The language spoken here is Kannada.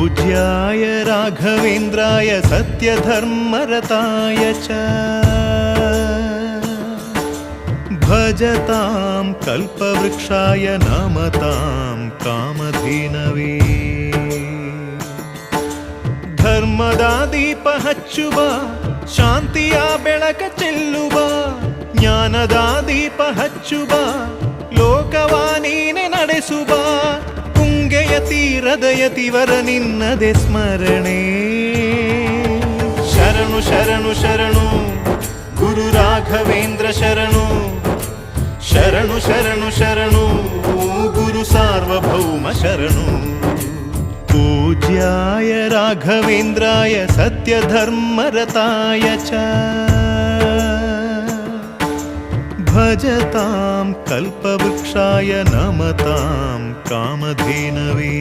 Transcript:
पूज्याय राघवेन्द्राय सत्यधर्मरताय च भजतां कल्पवृक्षाय नमतां कामधेनवे ಧರ್ಮದ ದೀಪ ಹಚ್ಚುವ ಶಾಂತಿಯ ಬೆಳಕ ಚೆಲ್ಲುವ ಜ್ಞಾನದ ದೀಪ ಹಚ್ಚುವ ಲೋಕವ ನೀನೆ ನಡೆಸುವ ತುಂಗೆಯ ತೀರದ ಯತಿವರ ನಿನ್ನದೆ ಸ್ಮರಣೆ ಶರಣು ಶರಣು ಶರಣು ಗುರು ರಾಘವೇಂದ್ರ ಶರಣು ಶರಣು ಶರಣು ಶರಣು ಗುರು ಸಾರ್ವಭೌಮ ಶರಣು पूज्याय राघवेन्द्राय सत्यधर्मरताय च भजतां कल्पवृक्षाय नमतां कामधेनवे